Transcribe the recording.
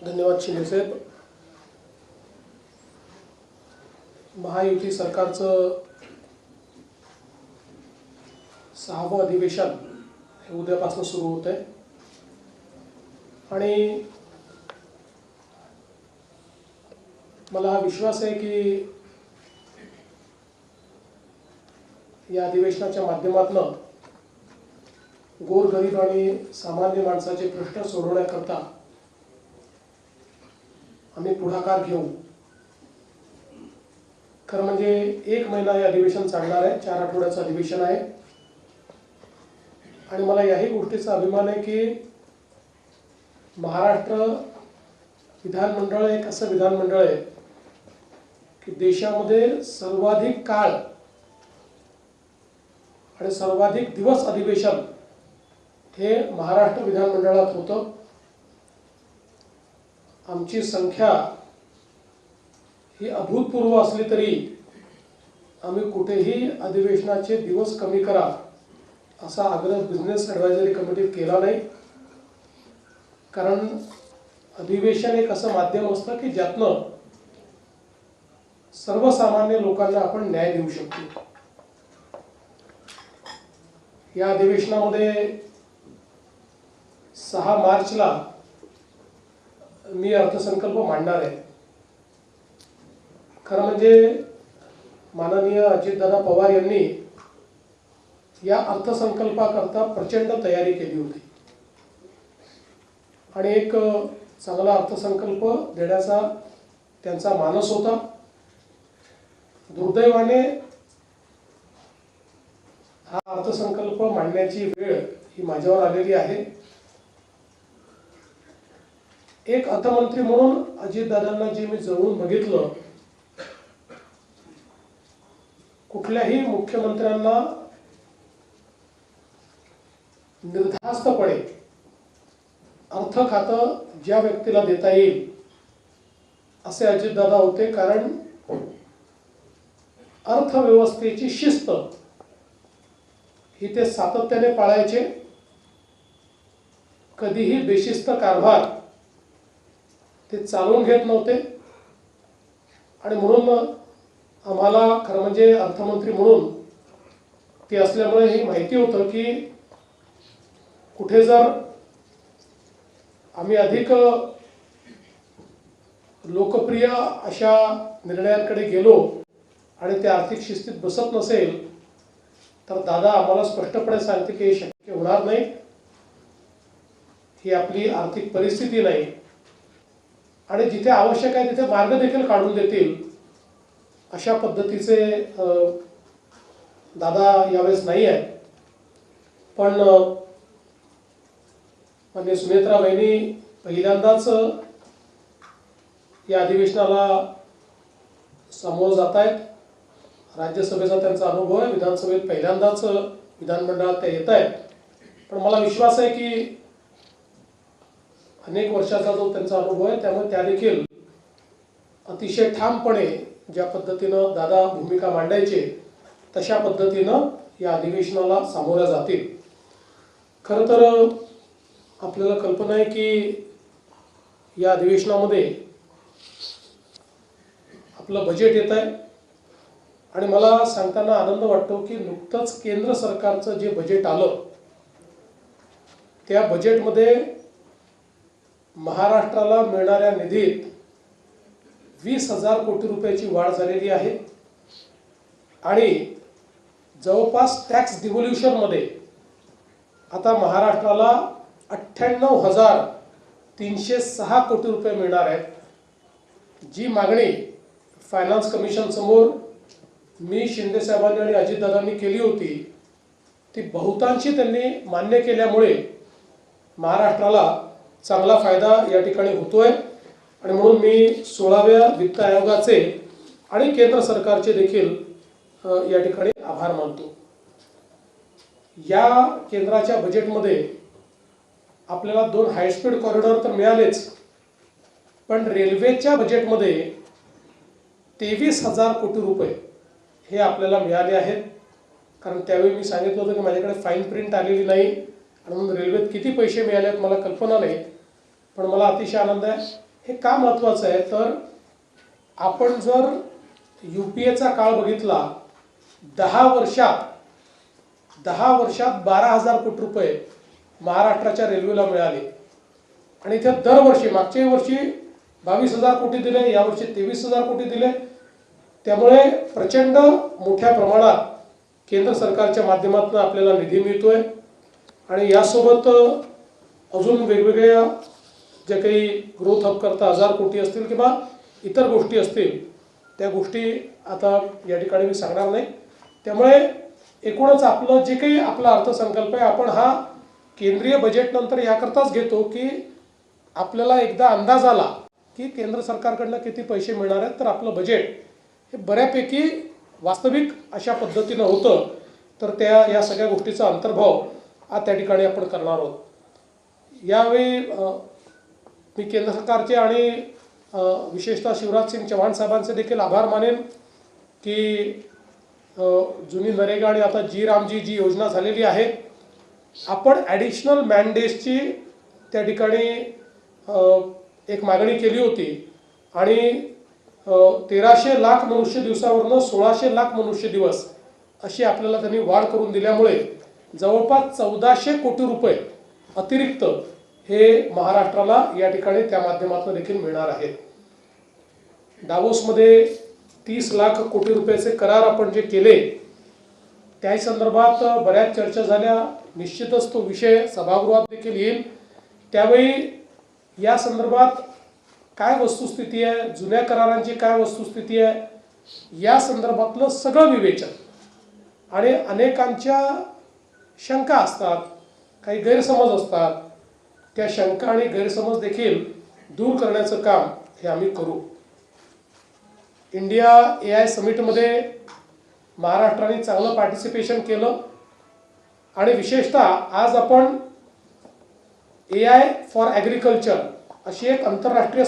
धन्यवाद शिंदे साहेब. महायुती सरकारचं 6वं अधिवेशन हे उद्यापासून सुरू होत आहे आणि मला हा विश्वास आहे की या अधिवेशनाच्या माध्यमातून गोरगरीब आणि सामान्य माणसाचे प्रश्न सोडवण्याकरता आम्ही पुढाकार घेऊ. खरं म्हणजे 1 महिना हे अधिवेशन चालणार आहे, 4 आठवड्याचं अधिवेशन आहे आणि मला याही गोष्टीचा अभिमान आहे की महाराष्ट्र विधानमंडळ एक असं विधानमंडळ आहे की देशामध्ये सर्वाधिक काळ आणि सर्वाधिक दिवस अधिवेशन हे महाराष्ट्र विधानमंडळात होतं. आमची संख्या ही अभूतपूर्व असली तरी आम्ही कुठेही अधिवेशनाचे दिवस कमी करा असा आग्रह बिझनेस ॲडवायझरी कमिटीत केला नाही. कारण अधिवेशन एक असं माध्यम असतं की ज्यातनं सर्वसामान्य लोकांना आपण न्याय देऊ शकतो. या अधिवेशनामध्ये 6 मार्चला मी अर्थसंकल्प मांडणार आहे. खरं म्हणजे माननीय अजितदादा पवार यांनी या अर्थसंकल्पाकरता प्रचंड तयारी केली होती आणि एक चांगला अर्थसंकल्प देण्याचा त्यांचा मानस होता. दुर्दैवाने हा अर्थसंकल्प मांडण्याची वेळ ही माझ्यावर आलेली आहे. एक अर्थमंत्री म्हणून अजितदादांना जे मी जवळून बघितलं, कुठल्याही मुख्यमंत्र्यांना निर्धास्तपणे अर्थ खातं ज्या व्यक्तीला देता येईल असे अजितदादा होते. कारण अर्थव्यवस्थेची शिस्त ही ते सातत्याने पाळायचे. कधीही बेशिस्त कारभार ते चालवून घेत नव्हते आणि म्हणून आम्हाला खरं म्हणजे अर्थमंत्री म्हणून ते असल्यामुळे हे माहिती होतं की कुठे जर आम्ही अधिक लोकप्रिय अशा निर्णयांकडे गेलो आणि ते आर्थिक शिस्तीत बसत नसेल तर दादा आम्हाला स्पष्टपणे सांगते की हे शक्य होणार नाही, ही आपली आर्थिक परिस्थिती नाही आणि जिथे आवश्यक आहे तिथे मार्ग देखील काढून देतील अशा पद्धतीचे दादा यावेळेस नाही आहेत. पण माननीय सुनेत्रा वहिनी पहिल्यांदाच या अधिवेशनाला सामोरं जात आहेत. राज्यसभेचा त्यांचा अनुभव आहे, विधानसभेत पहिल्यांदाच विधानमंडळात त्या येत आहेत. पण मला विश्वास आहे की अनेक वर्षाचा जो त्यांचा अनुभव आहे त्यामुळे त्या देखील अतिशय ठामपणे ज्या पद्धतीनं दादा भूमिका मांडायचे तशा पद्धतीनं या अधिवेशनाला सामोऱ्या जातील. खरं तर आपल्याला कल्पना आहे की या अधिवेशनामध्ये आपलं बजेट येत आहे आणि मला सांगताना आनंद वाटतो की नुकतंच केंद्र सरकारचं जे बजेट आलं त्या बजेटमध्ये महाराष्ट्राला मिळणाऱ्या निधीत 20,000 कोटी रुपयाची वाढ झालेली आहे आणि जवळपास टॅक्स डिव्होल्यूशनमध्ये आता महाराष्ट्राला 98,306 कोटी रुपये मिळणार आहेत. जी मागणी फायनान्स कमिशन समोर मी शिंदे साहेबांनी आणि अजितदादांनी केली होती ती बहुतांशी त्यांनी मान्य केल्यामुळे महाराष्ट्राला चांगला फायदा या ठिकाणी होतोय आणि म्हणून मी 16व्या वित्त आयोगाचे आणि केंद्र सरकारचे देखील या ठिकाणी आभार मानतो. या केंद्राच्या बजेटमध्ये आपल्याला 2 हायस्पीड कॉरिडॉर तर मिळालेच, पण रेल्वेच्या बजेटमध्ये 23,000 कोटी रुपये हे आपल्याला मिळाले आहेत. कारण त्यावेळी मी सांगितलं होतं की माझ्याकडे फाईन प्रिंट आलेली नाही आणि म्हणून रेल्वेत किती पैसे मिळाले आहेत मला कल्पना नाही. पण मला अतिशय आनंद आहे हे का महत्त्वाचं आहे तर आपण जर UPAचा काळ बघितला 10 वर्षात 12,000 कोटी रुपये महाराष्ट्राच्या रेल्वेला मिळाले आणि इथे दरवर्षी मागच्या वर्षी 22,000 कोटी दिले, यावर्षी 23,000 कोटी दिले. त्यामुळे प्रचंड मोठ्या प्रमाणात केंद्र सरकारच्या माध्यमातून आपल्याला निधी मिळतोय आणि यासोबत अजून वेगवेगळ्या जे काही ग्रोथ हब करता 1,000 कोटी असतील किंवा इतर गोष्टी असतील त्या गोष्टी आता या ठिकाणी मी सांगणार नाही. त्यामुळे एकूणच आपलं जे काही आपला अर्थसंकल्प आहे आपण हा केंद्रीय बजेट नंतर याकरताच घेतो की आपल्याला एकदा अंदाज आला की केंद्र सरकारकडनं किती पैसे मिळणार आहेत तर आपलं बजेट हे बऱ्यापैकी वास्तविक अशा पद्धतीनं होतं तर या सगळ्या गोष्टीचा अंतर्भाव आज त्या ठिकाणी आपण करणार आहोत. यावेळी मी केंद्र सरकारचे आणि विशेषतः शिवराज सिंग चौहान साहेबांचे देखील आभार मानेन की जुनी नरेगा आणि आता रामजी जी योजना झालेली आहे आपण ॲडिशनल मॅनडेजची त्या ठिकाणी एक मागणी केली होती आणि 1300 लाख मनुष्य दिवसावरनं 1600 लाख मनुष्य दिवस अशी आपल्याला त्यांनी वाढ करून दिल्यामुळे जवळपास 1400 कोटी रुपये अतिरिक्त हे महाराष्ट्राला या ठिकाणी त्या माध्यमातून देखील मिळणार आहेत. दावोसमध्ये 30 लाख कोटी रुपयाचे करार आपण जे केले त्याही संदर्भात बऱ्याच चर्चा झाल्या. निश्चितच तो विषय सभागृहात देखील येईल. त्यावेळी या संदर्भात काय वस्तुस्थिती आहे, जुन्या करारांची काय वस्तुस्थिती आहे, या संदर्भातलं सगळं विवेचन आणि अनेकांच्या शंका असतात, काही गैरसमज असतात, त्या शंका आणि गैरसमज देखील दूर करण्याचं काम हे आम्ही करू. इंडिया AI समिटमध्ये महाराष्ट्राने चांगलं पार्टिसिपेशन केलं आणि विशेषतः आज आपण AI फॉर ॲग्रिकल्चर अशी एक आंतरराष्ट्रीय